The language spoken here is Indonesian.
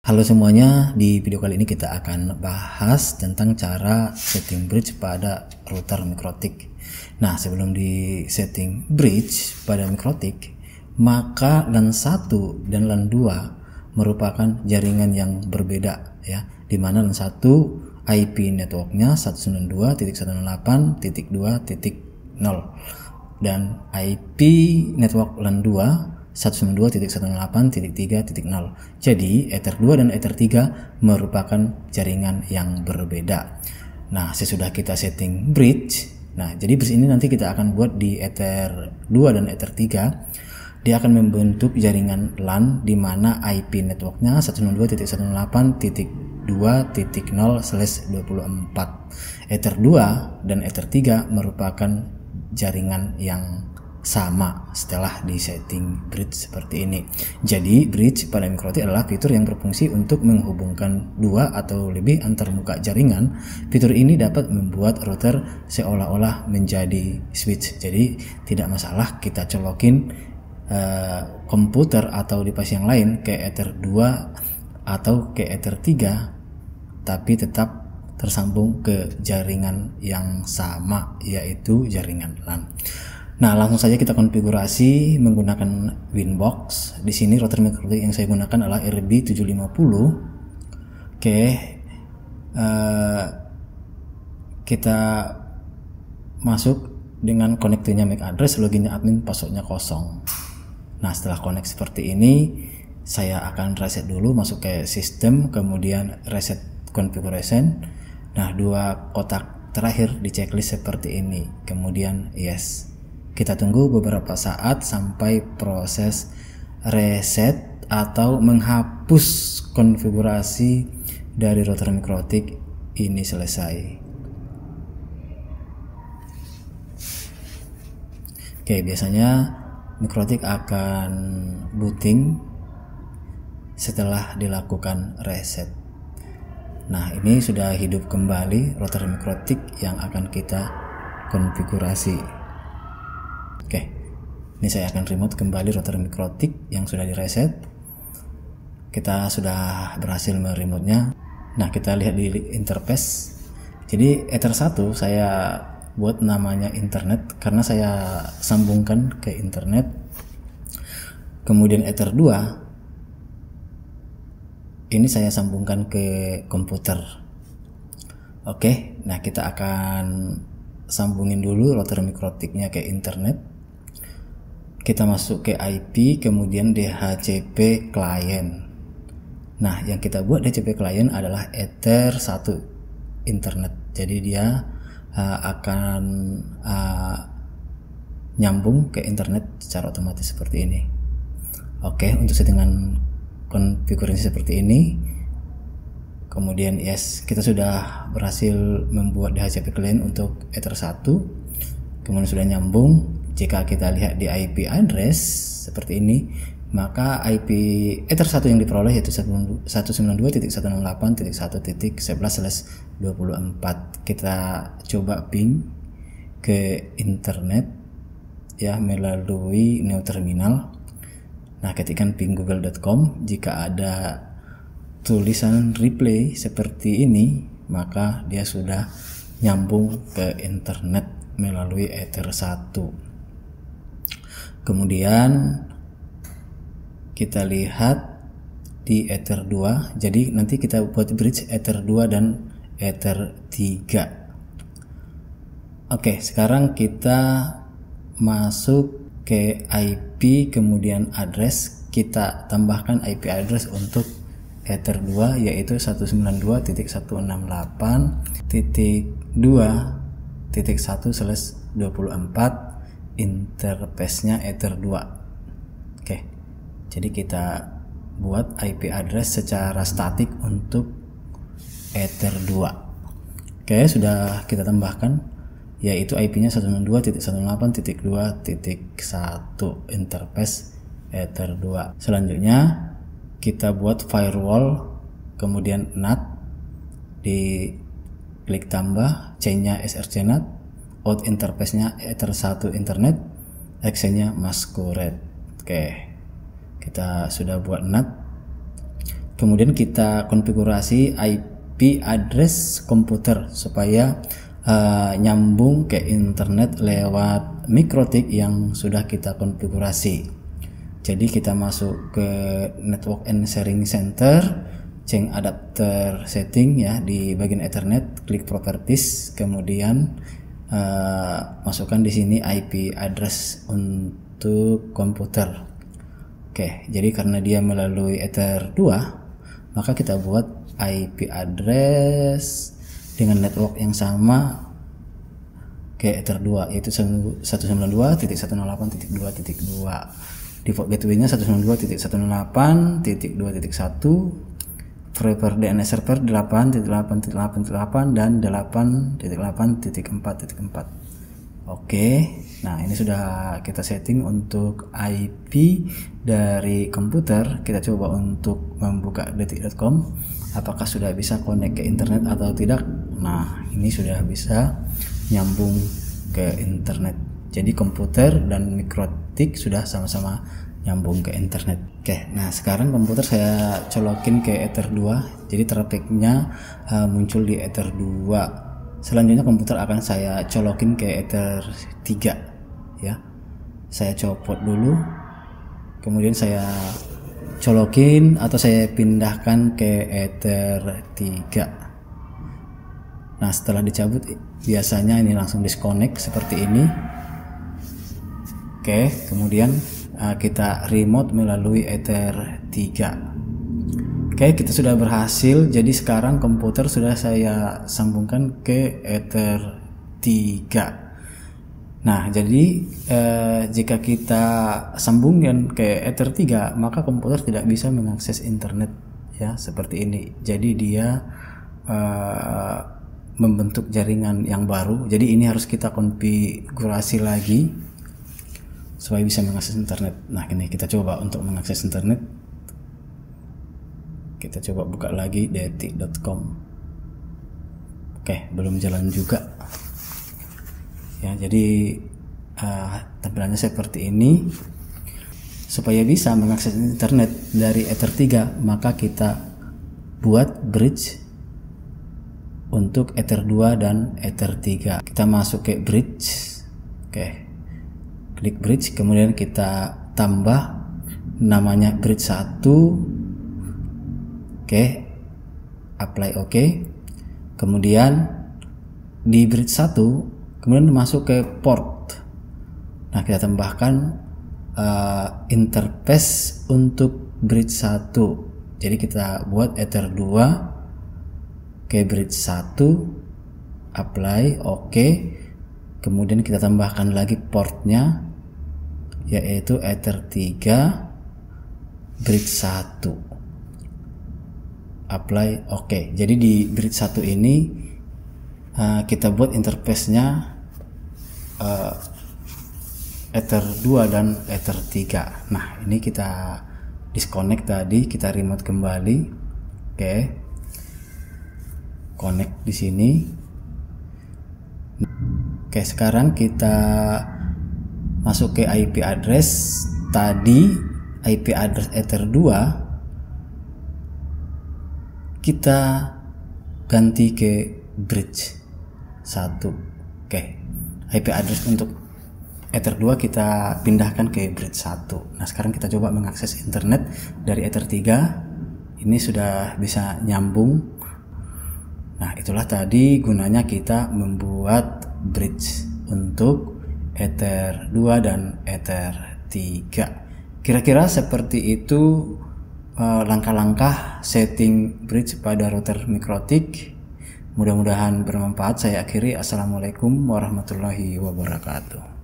Halo semuanya, di video kali ini kita akan bahas tentang cara setting bridge pada router MikroTik. Nah, sebelum di setting bridge pada MikroTik, maka LAN 1 dan LAN 2 merupakan jaringan yang berbeda ya, di mana LAN 1 IP networknya 192.168.2.0 dan IP network LAN 2 192.168.3.0. Jadi Ether 2 dan Ether 3 merupakan jaringan yang berbeda. Nah, sesudah kita setting bridge, nah jadi bridge ini nanti kita akan buat di Ether 2 dan Ether 3. Dia akan membentuk jaringan LAN di mana IP networknya 192.168.2.0/24. Ether 2 dan Ether 3 merupakan jaringan yang sama setelah di setting bridge seperti ini. Jadi bridge pada MikroTik adalah fitur yang berfungsi untuk menghubungkan dua atau lebih antarmuka jaringan. Fitur ini dapat membuat router seolah-olah menjadi switch. Jadi tidak masalah kita colokin komputer atau device yang lain ke Ether 2 atau ke Ether 3, tapi tetap tersambung ke jaringan yang sama, yaitu jaringan LAN. Nah, langsung saja kita konfigurasi menggunakan Winbox. Di sini router MikroTik yang saya gunakan adalah RB750. Oke, kita masuk dengan konektornya MAC address, loginnya admin, passwordnya kosong. Nah, setelah connect seperti ini, saya akan reset dulu, masuk ke sistem, kemudian reset configuration. Nah, dua kotak terakhir di checklist seperti ini, kemudian yes. Kita tunggu beberapa saat sampai proses reset atau menghapus konfigurasi dari router MikroTik ini selesai. Oke, biasanya MikroTik akan booting setelah dilakukan reset. Nah, ini sudah hidup kembali router MikroTik yang akan kita konfigurasi. Oke, ini saya akan remote kembali router MikroTik yang sudah direset. Kita sudah berhasil meremote-nya. Nah, kita lihat di interface. Jadi Ether 1 saya buat namanya internet karena saya sambungkan ke internet. Kemudian Ether 2 ini saya sambungkan ke komputer. Oke, nah kita akan sambungin dulu router MikroTiknya ke internet. Kita masuk ke IP, kemudian DHCP client. Nah, yang kita buat DHCP client adalah Ether 1 internet. Jadi dia akan nyambung ke internet secara otomatis seperti ini. Oke, untuk settingan konfigurasi seperti ini. Kemudian yes, kita sudah berhasil membuat DHCP client untuk Ether 1. Kemudian sudah nyambung. Jika kita lihat di IP address seperti ini, maka IP Ether 1 yang diperoleh yaitu 192.168.1.11/24. Kita coba ping ke internet ya melalui Neo Terminal. Nah, ketikkan ping google.com. Jika ada tulisan replay seperti ini, maka dia sudah nyambung ke internet melalui Ether 1. Kemudian kita lihat di Ether 2. Jadi nanti kita buat bridge Ether 2 dan Ether 3. Oke, sekarang kita masuk ke IP, kemudian address. Kita tambahkan IP address untuk Ether 2 yaitu 192.168.2.1/24. Interface-nya Ether 2. Oke. Jadi kita buat IP address secara statik untuk Ether 2. Oke, sudah kita tambahkan yaitu IP-nya 192.168.2.1 interface Ether 2. Selanjutnya kita buat firewall, kemudian NAT, di klik tambah, chain-nya SRC NAT, out interface-nya Ether 1 internet, exchange-nya masquerade. Oke, kita sudah buat NAT. Kemudian kita konfigurasi IP address komputer supaya nyambung ke internet lewat MikroTik yang sudah kita konfigurasi. Jadi kita masuk ke Network and Sharing Center, change adapter setting ya di bagian Ethernet, klik properties, kemudian masukkan di sini IP address untuk komputer. Oke, jadi karena dia melalui Ether 2, maka kita buat IP address dengan network yang sama ke Ether 2, yaitu 192.168.2.2. Default gateway-nya 192.168.2.1, Prepare DNS server 8.8.8.8 dan 8.8.4.4. Oke, nah ini sudah kita setting untuk IP dari komputer. Kita coba untuk membuka detik.com, apakah sudah bisa connect ke internet atau tidak. Nah, ini sudah bisa nyambung ke internet. Jadi komputer dan MikroTik sudah sama-sama nyambung ke internet. Oke, nah sekarang komputer saya colokin ke Ether 2. Jadi trafficnya muncul di Ether 2. Selanjutnya komputer akan saya colokin ke Ether 3 ya. Saya copot dulu, kemudian saya colokin atau saya pindahkan ke Ether 3. Nah, setelah dicabut biasanya ini langsung disconnect seperti ini. Oke, kemudian kita remote melalui Ether 3. Oke, kita sudah berhasil. Jadi sekarang komputer sudah saya sambungkan ke Ether 3. Nah, jadi jika kita sambungkan ke Ether 3, maka komputer tidak bisa mengakses internet ya, seperti ini. Jadi dia membentuk jaringan yang baru. Jadi ini harus kita konfigurasi lagi supaya bisa mengakses internet. Nah, ini kita coba untuk mengakses internet. Kita coba buka lagi detik.com. Oke, belum jalan juga ya. Jadi tampilannya seperti ini. Supaya bisa mengakses internet dari Ether 3, maka kita buat bridge untuk Ether 2 dan Ether 3. Kita masuk ke bridge. Oke, klik bridge, kemudian kita tambah namanya bridge 1. Oke, apply oke. Kemudian di bridge 1 kemudian masuk ke port. Nah, kita tambahkan interface untuk bridge 1. Jadi kita buat Ether 2 ke bridge 1, apply oke. Kemudian kita tambahkan lagi portnya, yaitu Ether 3 bridge 1, apply oke. Jadi di bridge 1 ini kita buat interface-nya Ether 2 dan Ether 3. Nah, ini kita disconnect tadi, kita remote kembali. Oke, connect di sini. Oke, sekarang kita masuk ke IP address. Tadi IP address Ether 2 kita ganti ke bridge 1. Oke, IP address untuk Ether 2 kita pindahkan ke bridge 1. Nah, sekarang kita coba mengakses internet dari Ether 3. Ini sudah bisa nyambung. Nah, itulah tadi gunanya kita membuat bridge untuk Ether 2 dan Ether 3. Kira-kira seperti itu langkah-langkah setting bridge pada router MikroTik. Mudah-mudahan bermanfaat. Saya akhiri. Assalamualaikum warahmatullahi wabarakatuh.